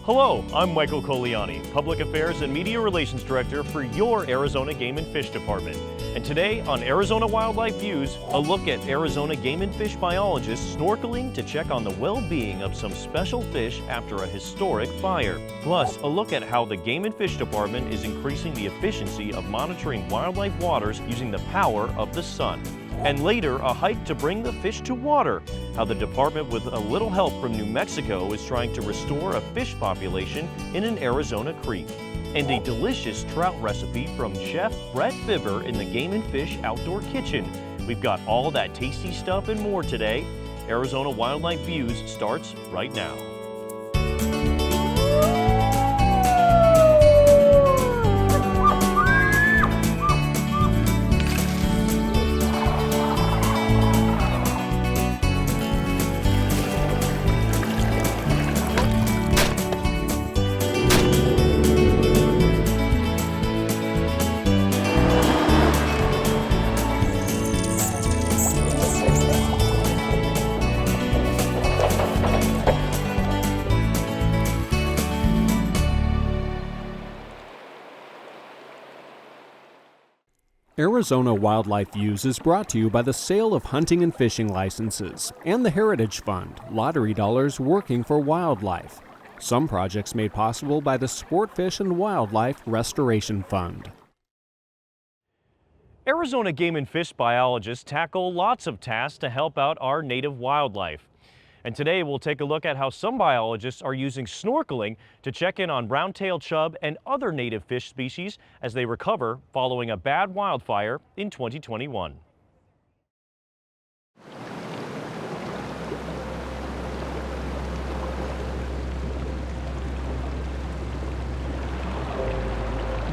Hello, I'm Michael Coliani, Public Affairs and Media Relations Director for your Arizona Game and Fish Department. And today on Arizona Wildlife Views, a look at Arizona game and fish biologists snorkeling to check on the well-being of some special fish after a historic fire. Plus, a look at how the Game and Fish Department is increasing the efficiency of monitoring wildlife waters using the power of the sun. And later, a hike to bring the fish to water. How the department, with a little help from New Mexico, is trying to restore a fish population in an Arizona creek. And a delicious trout recipe from Chef Brett Vibber in the Game and Fish Outdoor Kitchen. We've got all that tasty stuff and more today. Arizona Wildlife Views starts right now. Arizona Wildlife Views is brought to you by the sale of hunting and fishing licenses and the Heritage Fund, lottery dollars working for wildlife. Some projects made possible by the Sport Fish and Wildlife Restoration Fund. Arizona game and fish biologists tackle lots of tasks to help out our native wildlife. And today we'll take a look at how some biologists are using snorkeling to check in on brown-tailed chub and other native fish species as they recover following a bad wildfire in 2021.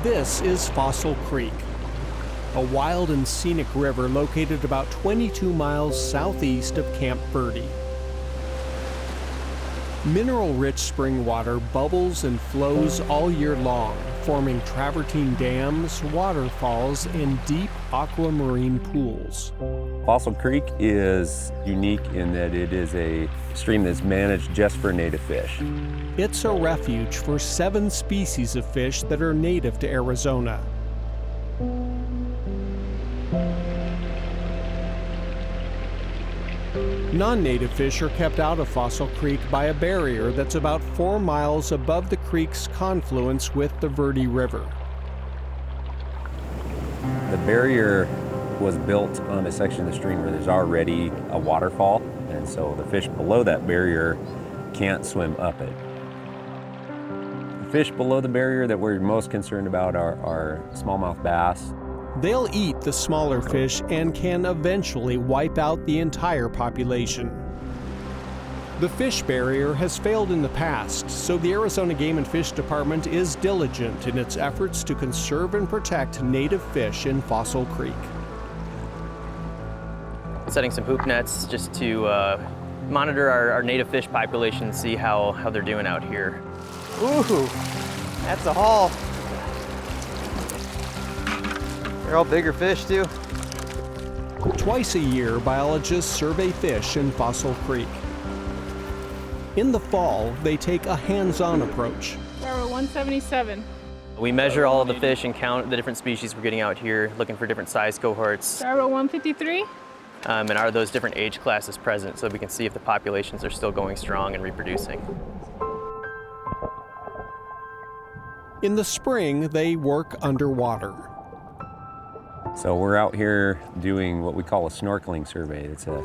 This is Fossil Creek, a wild and scenic river located about 22 miles southeast of Camp Verde. Mineral-rich spring water bubbles and flows all year long, forming travertine dams, waterfalls, and deep aquamarine pools. Fossil Creek is unique in that it is a stream that's managed just for native fish. It's a refuge for 7 species of fish that are native to Arizona. Non-native fish are kept out of Fossil Creek by a barrier that's about 4 miles above the creek's confluence with the Verde River. The barrier was built on a section of the stream where there's already a waterfall, and so the fish below that barrier can't swim up it. The fish below the barrier that we're most concerned about are smallmouth bass. They'll eat the smaller fish and can eventually wipe out the entire population. The fish barrier has failed in the past, so the Arizona Game and Fish Department is diligent in its efforts to conserve and protect native fish in Fossil Creek. Setting some hoop nets just to monitor our native fish population and see how they're doing out here. Ooh, that's a haul. They're all bigger fish too. Twice a year, biologists survey fish in Fossil Creek. In the fall, they take a hands-on approach. Barrel 177. We measure all of the fish and count the different species we're getting out here, looking for different size cohorts. Barrel 153. And are those different age classes present so we can see if the populations are still going strong and reproducing. In the spring, they work underwater. So we're out here doing what we call a snorkeling survey. It's a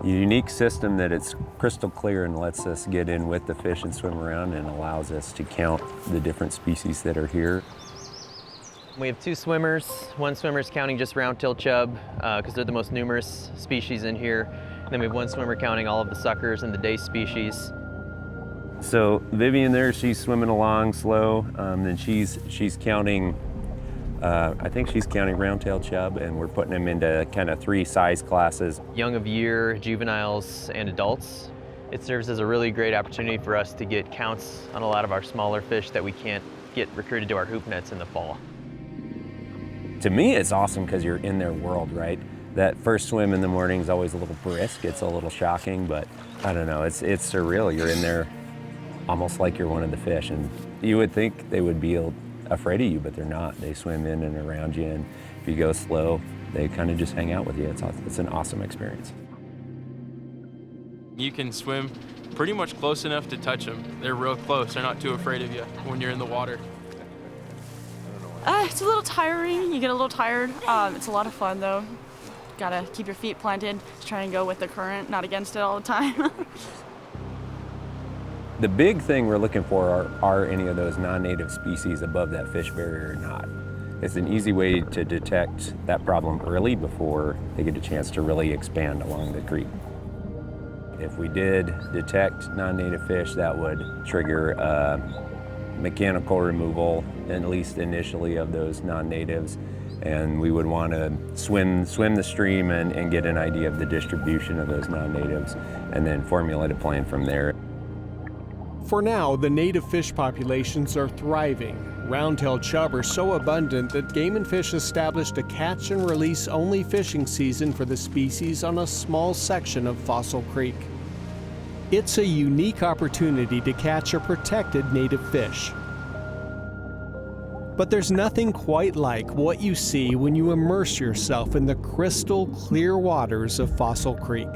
unique system that it's crystal clear and lets us get in with the fish and swim around and allows us to count the different species that are here. We have 2 swimmers. One swimmer's counting just round-tailed chub because they're the most numerous species in here. And then we have one swimmer counting all of the suckers and the dace species. So Vivian there, she's swimming along slow, and she's counting, I think she's counting round-tailed chub, and we're putting them into kind of 3 size classes. Young of year, juveniles, and adults. It serves as a really great opportunity for us to get counts on a lot of our smaller fish that we can't get recruited to our hoop nets in the fall. To me, it's awesome because you're in their world, right? That first swim in the morning is always a little brisk. It's a little shocking, but I don't know, it's surreal. You're in almost like you're one of the fish. And you would think they would be afraid of you, but they're not. They swim in and around you, and if you go slow, they kind of just hang out with you. It's an awesome experience. You can swim pretty much close enough to touch them. They're real close. They're not too afraid of you when you're in the water. It's a little tiring. You get a little tired. It's a lot of fun though. Gotta keep your feet planted. Just try and go with the current, not against it all the time. The big thing we're looking for are any of those non-native species above that fish barrier or not. It's an easy way to detect that problem early before they get a chance to really expand along the creek. If we did detect non-native fish, that would trigger mechanical removal, at least initially, of those non-natives. And we would want to swim the stream and get an idea of the distribution of those non-natives, and then formulate a plan from there. For now, the native fish populations are thriving. Roundtail chub are so abundant that Game and Fish established a catch and release only fishing season for the species on a small section of Fossil Creek. It's a unique opportunity to catch a protected native fish. But there's nothing quite like what you see when you immerse yourself in the crystal clear waters of Fossil Creek.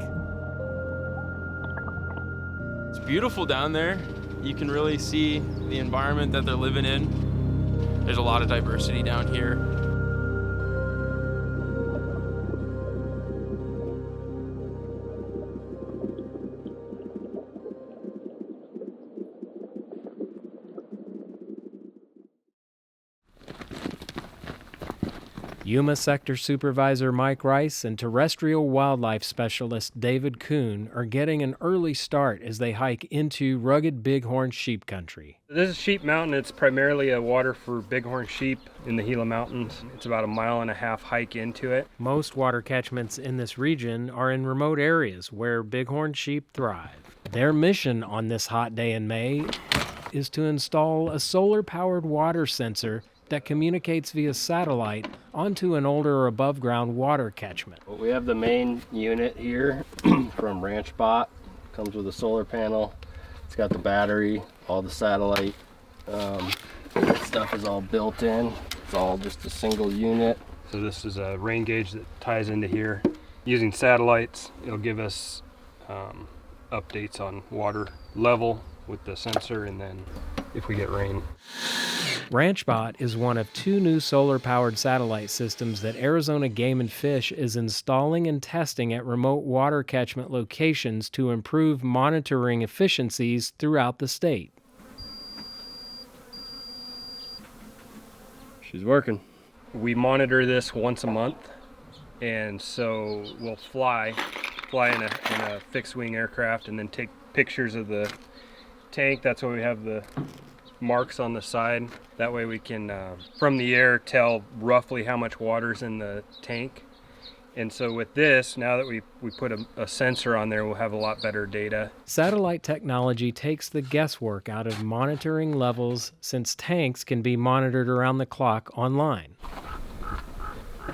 It's beautiful down there. You can really see the environment that they're living in. There's a lot of diversity down here. Yuma Sector Supervisor Mike Rice and Terrestrial Wildlife Specialist David Kuhn are getting an early start as they hike into rugged bighorn sheep country. This is Sheep Mountain. It's primarily a water for bighorn sheep in the Gila Mountains. It's about a 1.5 mile hike into it. Most water catchments in this region are in remote areas where bighorn sheep thrive. Their mission on this hot day in May is to install a solar-powered water sensor that communicates via satellite onto an older or above-ground water catchment. We have the main unit here from Ranch Bot. Comes with a solar panel. It's got the battery, all the satellite stuff is all built in. It's all just a single unit. So this is a rain gauge that ties into here. Using satellites, it'll give us updates on water level with the sensor, and then if we get rain. RanchBot is one of 2 new solar-powered satellite systems that Arizona Game and Fish is installing and testing at remote water catchment locations to improve monitoring efficiencies throughout the state. She's working. We monitor this once a month, and so we'll fly in a fixed-wing aircraft and then take pictures of the tank. That's why we have the marks on the side. That way we can, from the air, tell roughly how much water's in the tank. And so with this, now that we put a sensor on there, we'll have a lot better data. Satellite technology takes the guesswork out of monitoring levels, since tanks can be monitored around the clock online.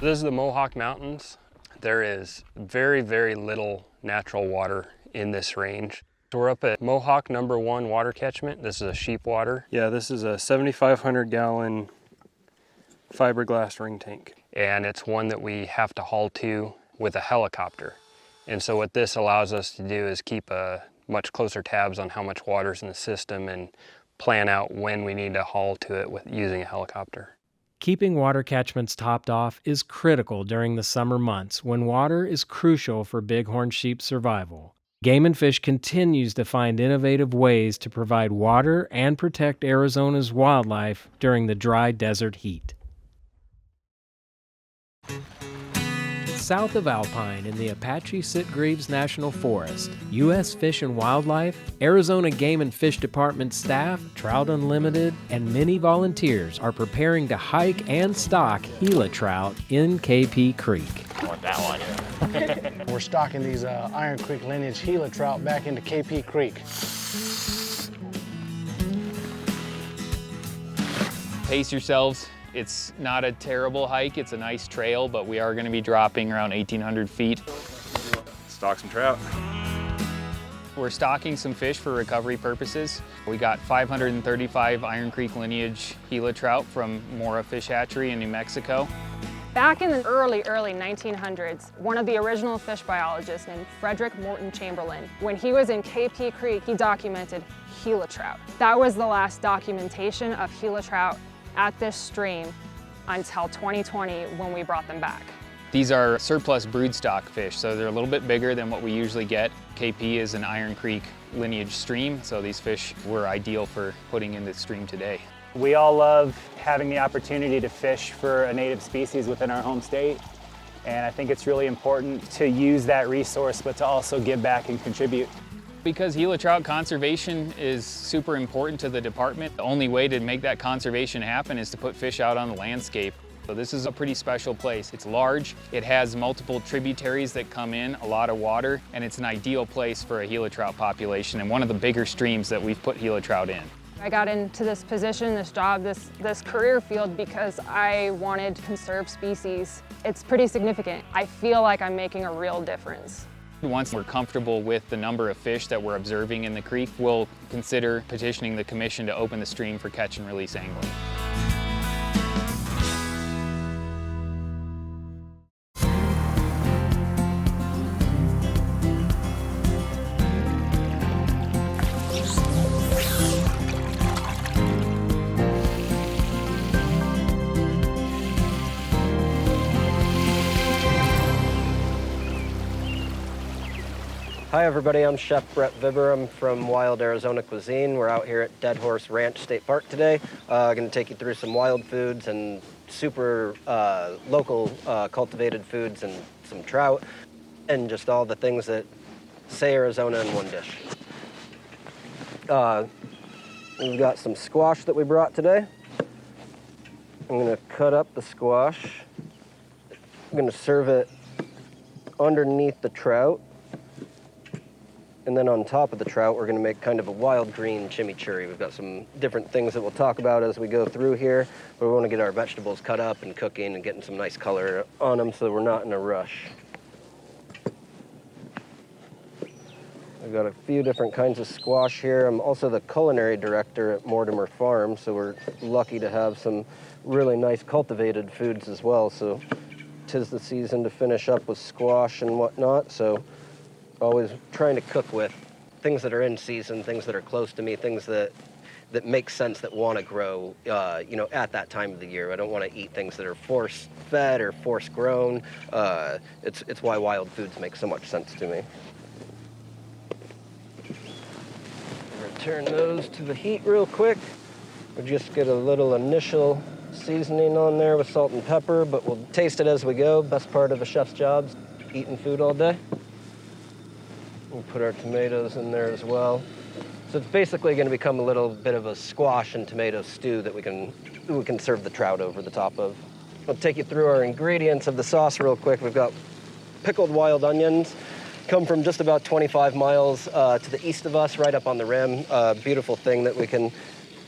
This is the Mohawk Mountains. There is very, very little natural water in this range. So we're up at Mohawk number 1 water catchment. This is a sheep water. Yeah, this is a 7,500 gallon fiberglass ring tank. And it's one that we have to haul to with a helicopter. And so what this allows us to do is keep much closer tabs on how much water's in the system and plan out when we need to haul to it with using a helicopter. Keeping water catchments topped off is critical during the summer months when water is crucial for bighorn sheep survival. Game and Fish continues to find innovative ways to provide water and protect Arizona's wildlife during the dry desert heat. South of Alpine in the Apache Sitgreaves National Forest, U.S. Fish and Wildlife, Arizona Game and Fish Department staff, Trout Unlimited, and many volunteers are preparing to hike and stock Gila trout in KP Creek. I want that one. We're stocking these Iron Creek lineage Gila trout back into KP Creek. Pace yourselves. It's not a terrible hike, it's a nice trail, but we are going to be dropping around 1,800 feet. Stock some trout. We're stocking some fish for recovery purposes. We got 535 Iron Creek lineage Gila trout from Mora Fish Hatchery in New Mexico. Back in the early 1900s, one of the original fish biologists named Frederick Morton Chamberlain, when he was in KP Creek, he documented Gila trout. That was the last documentation of Gila trout at this stream until 2020 when we brought them back. These are surplus broodstock fish, so they're a little bit bigger than what we usually get. KP is an Iron Creek lineage stream, so these fish were ideal for putting in the stream today. We all love having the opportunity to fish for a native species within our home state, and I think it's really important to use that resource, but to also give back and contribute. Because Gila trout conservation is super important to the department, the only way to make that conservation happen is to put fish out on the landscape. So this is a pretty special place. It's large, it has multiple tributaries that come in, a lot of water, and it's an ideal place for a Gila trout population and one of the bigger streams that we've put Gila trout in. I got into this position, this job, this career field because I wanted to conserve species. It's pretty significant. I feel like I'm making a real difference. Once we're comfortable with the number of fish that we're observing in the creek, we'll consider petitioning the commission to open the stream for catch and release angling. Hi everybody, I'm Chef Brett Vibber. I'm from Wild Arizona Cuisine. We're out here at Dead Horse Ranch State Park today. Going to take you through some wild foods and super local cultivated foods and some trout and just all the things that say Arizona in one dish. We've got some squash that we brought today. I'm going to cut up the squash. I'm going to serve it underneath the trout. And then on top of the trout, we're going to make kind of a wild green chimichurri. We've got some different things that we'll talk about as we go through here, but we want to get our vegetables cut up and cooking and getting some nice color on them so we're not in a rush. We've got a few different kinds of squash here. I'm also the culinary director at Mortimer Farm, so we're lucky to have some really nice cultivated foods as well. So 'tis the season to finish up with squash and whatnot, so always trying to cook with things that are in season, things that are close to me, things that make sense, that want to grow, at that time of the year. I don't want to eat things that are force-fed or force-grown. It's why wild foods make so much sense to me. Return those to the heat real quick. We'll just get a little initial seasoning on there with salt and pepper, but we'll taste it as we go. Best part of a chef's job, eating food all day. We'll put our tomatoes in there as well. So it's basically going to become a little bit of a squash and tomato stew that we can serve the trout over the top of. I'll take you through our ingredients of the sauce real quick. We've got pickled wild onions, come from just about 25 miles to the east of us, right up on the rim. Beautiful thing that we can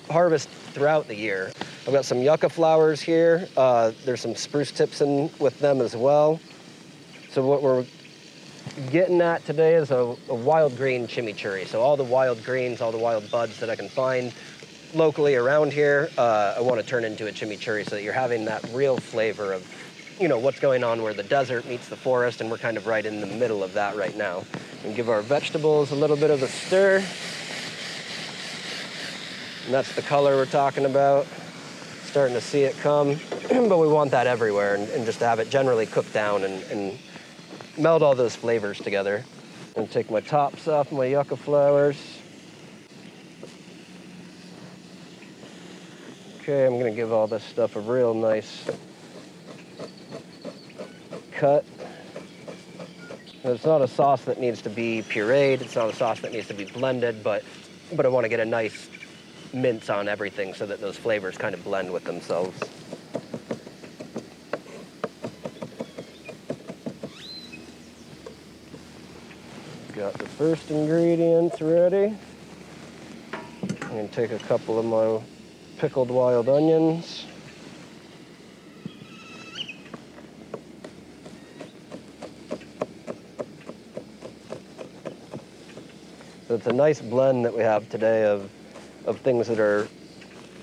harvest throughout the year. I've got some yucca flowers here. There's some spruce tips in with them as well. So what we're getting at today is a wild green chimichurri. So all the wild greens, all the wild buds that I can find locally around here, I want to turn into a chimichurri so that you're having that real flavor of, what's going on where the desert meets the forest, and we're kind of right in the middle of that right now. And give our vegetables a little bit of a stir. And that's the color we're talking about. Starting to see it come, but we want that everywhere, and just to have it generally cooked down and meld all those flavors together. And take my tops off my yucca flowers. Okay, I'm gonna give all this stuff a real nice cut. And it's not a sauce that needs to be pureed, it's not a sauce that needs to be blended, but I want to get a nice mince on everything so that those flavors kind of blend with themselves. Got the first ingredients ready. I'm going to take a couple of my pickled wild onions. So it's a nice blend that we have today of things that are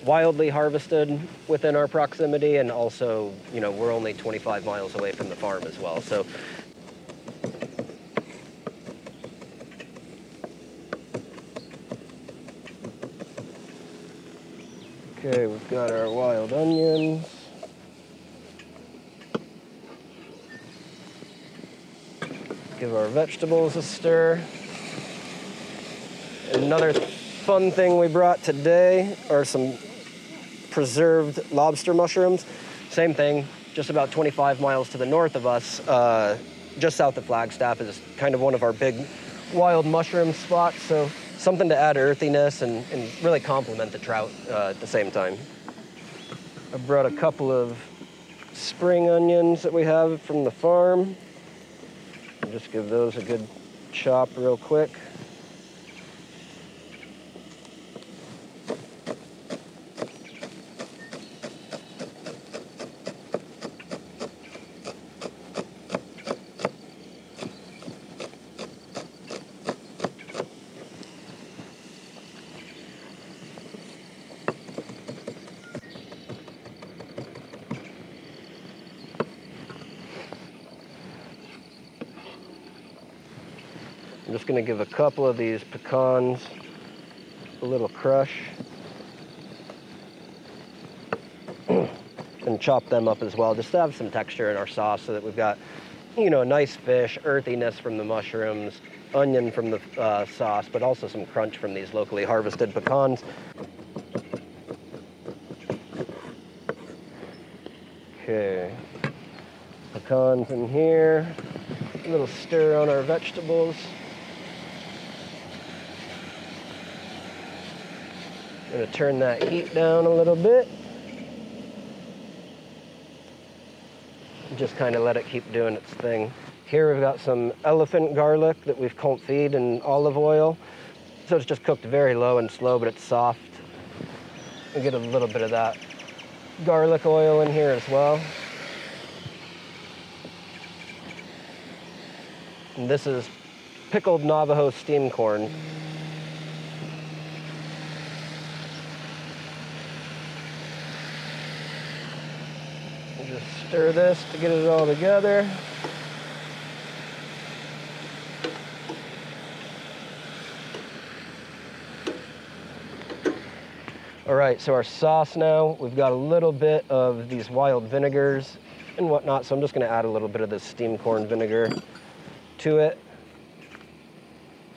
wildly harvested within our proximity, and also, we're only 25 miles away from the farm as well. So okay, we've got our wild onions. Give our vegetables a stir. Another fun thing we brought today are some preserved lobster mushrooms. Same thing, just about 25 miles to the north of us, just south of Flagstaff, is kind of one of our big wild mushroom spots. So something to add earthiness and really complement the trout at the same time. I brought a couple of spring onions that we have from the farm. I'll just give those a good chop real quick. I'm just going to give a couple of these pecans a little crush and chop them up as well, just to have some texture in our sauce so that we've got, a nice fish, earthiness from the mushrooms, onion from the sauce, but also some crunch from these locally harvested pecans. Okay, pecans in here, a little stir on our vegetables. I'm going to turn that heat down a little bit. Just kind of let it keep doing its thing. Here we've got some elephant garlic that we've confit in olive oil. So it's just cooked very low and slow, but it's soft. We get a little bit of that garlic oil in here as well. And this is pickled Navajo steam corn. Just stir this to get it all together. All right, so our sauce now, we've got a little bit of these wild vinegars and whatnot, so I'm just gonna add a little bit of this steamed corn vinegar to it.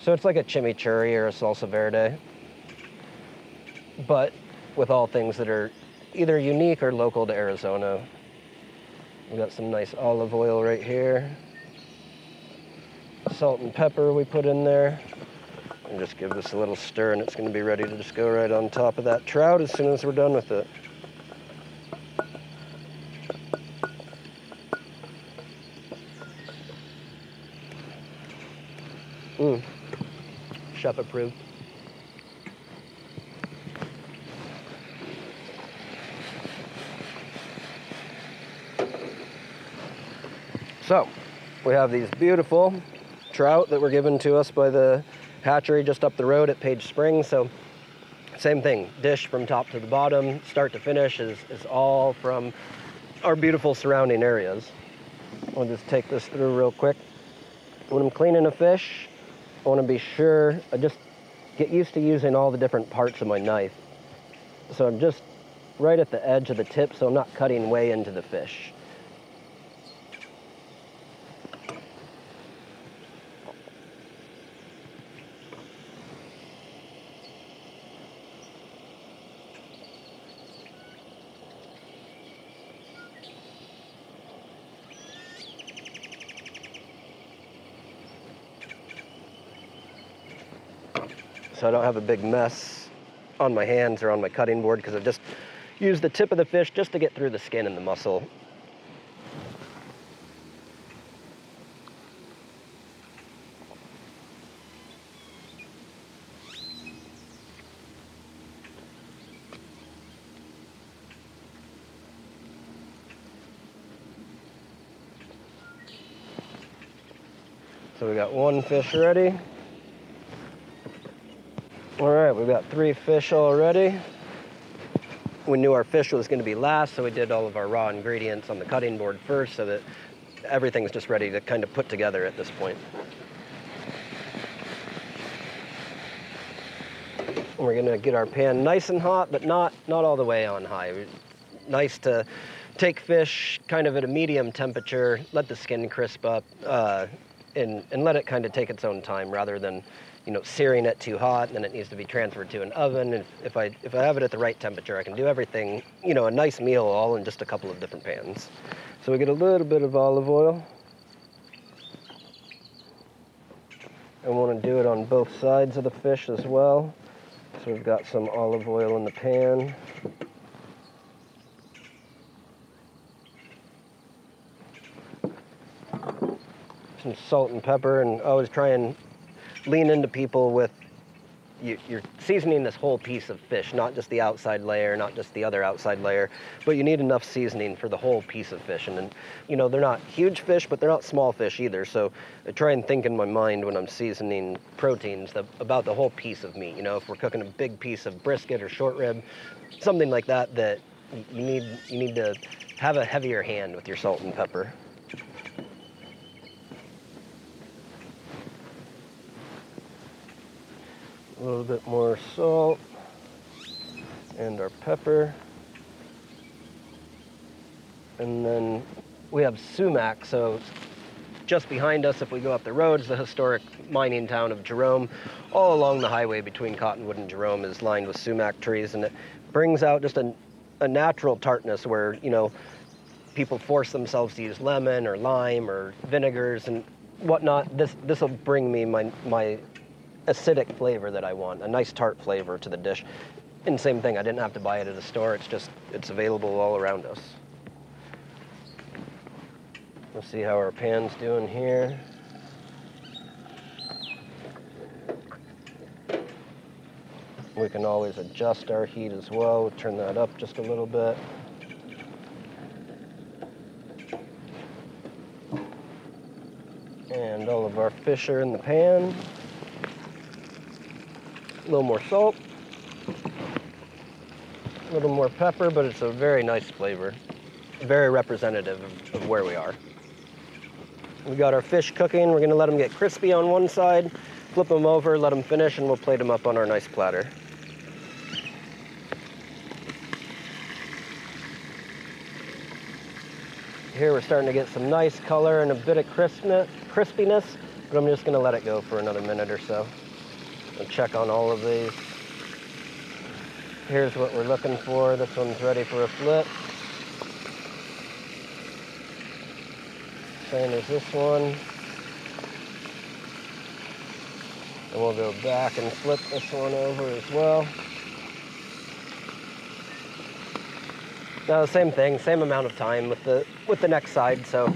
So it's like a chimichurri or a salsa verde, but with all things that are either unique or local to Arizona. We've got some nice olive oil right here. Salt and pepper we put in there. And just give this a little stir, and it's going to be ready to just go right on top of that trout as soon as we're done with it. Chef approved. So, we have these beautiful trout that were given to us by the hatchery just up the road at Page Springs. So, same thing, dish from top to the bottom, start to finish is all from our beautiful surrounding areas. I'll just take this through real quick. When I'm cleaning a fish, I want to be sure I just get used to using all the different parts of my knife. So I'm just right at the edge of the tip, so I'm not cutting way into the fish. So I don't have a big mess on my hands or on my cutting board, because I've just used the tip of the fish just to get through the skin and the muscle. So we got one fish ready. All right, we've got 3 fish already. We knew our fish was going to be last, so we did all of our raw ingredients on the cutting board first so that everything's just ready to kind of put together at this point. We're going to get our pan nice and hot, but not all the way on high. Nice to take fish kind of at a medium temperature, let the skin crisp up, and let it kind of take its own time rather than, searing it too hot, and then it needs to be transferred to an oven. And if I have it at the right temperature, I can do everything, a nice meal all in just a couple of different pans. So we get a little bit of olive oil. I want to do it on both sides of the fish as well. So we've got some olive oil in the pan. Some salt and pepper, and always try and lean into people with you're seasoning this whole piece of fish, not just the outside layer, not just the other outside layer, but you need enough seasoning for the whole piece of fish. And then, they're not huge fish, but they're not small fish either. So I try and think in my mind when I'm seasoning proteins about the whole piece of meat. If we're cooking a big piece of brisket or short rib, something like that, that you need to have a heavier hand with your salt and pepper. A little bit more salt and our pepper. And then we have sumac, so just behind us, if we go up the road, is the historic mining town of Jerome. All along the highway between Cottonwood and Jerome is lined with sumac trees, and it brings out just a natural tartness where, people force themselves to use lemon or lime or vinegars and whatnot. This will bring me my acidic flavor that I want, a nice tart flavor to the dish. And same thing, I didn't have to buy it at a store, it's available all around us. Let's see how our pan's doing here. We can always adjust our heat as well. We'll turn that up just a little bit. And all of our fish are in the pan. A little more salt, a little more pepper, but it's a very nice flavor. Very representative of where we are. We got our fish cooking. We're gonna let them get crispy on one side, flip them over, let them finish, and we'll plate them up on our nice platter. Here we're starting to get some nice color and a bit of crispiness, but I'm just gonna let it go for another minute or so. We'll check on all of these. Here's what we're looking for. This one's ready for a flip. Same as this one. And we'll go back and flip this one over as well. Now the same thing, same amount of time with the next side. So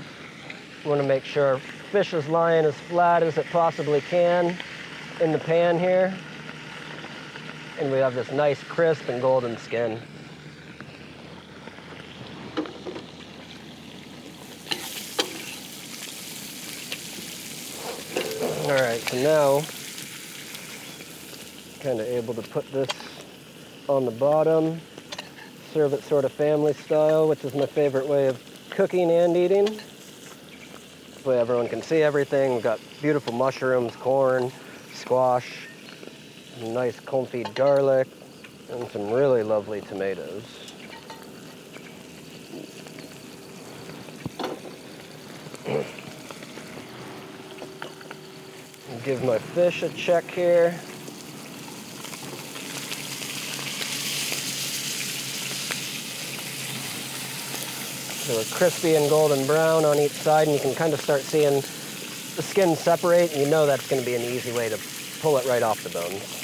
we want to make sure fish is lying as flat as it possibly can in the pan here. And we have this nice crisp and golden skin. All right, so now kind of able to put this on the bottom, serve it sort of family style, which is my favorite way of cooking and eating. This way everyone can see everything. We've got beautiful mushrooms, corn, squash, nice confit garlic, and some really lovely tomatoes. Give my fish a check here. So we're crispy and golden brown on each side, and you can kind of start seeing the skin separate, and you know that's going to be an easy way to pull it right off the bones.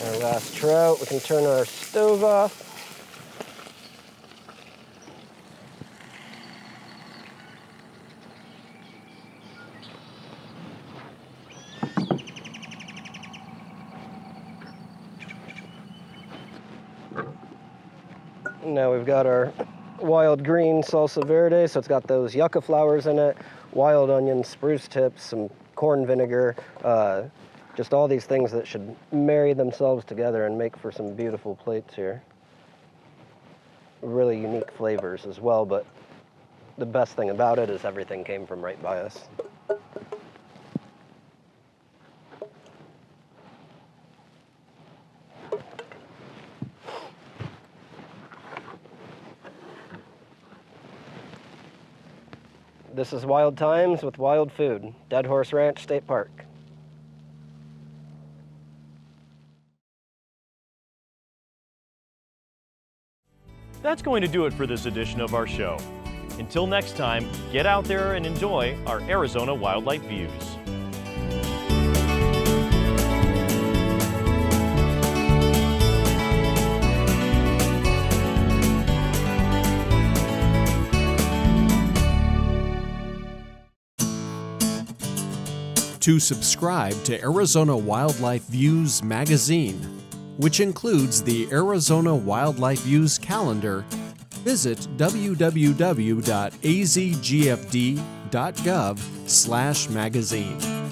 Our last trout, we can turn our stove off. Now we've got our wild green salsa verde, so it's got those yucca flowers in it, wild onion, spruce tips, some corn vinegar, just all these things that should marry themselves together and make for some beautiful plates here. Really unique flavors as well, but the best thing about it is everything came from right by us. This is Wild Times with Wild Food, Dead Horse Ranch State Park. That's going to do it for this edition of our show. Until next time, get out there and enjoy our Arizona wildlife views. To subscribe to Arizona Wildlife Views magazine, which includes the Arizona Wildlife Views calendar, visit www.azgfd.gov/magazine.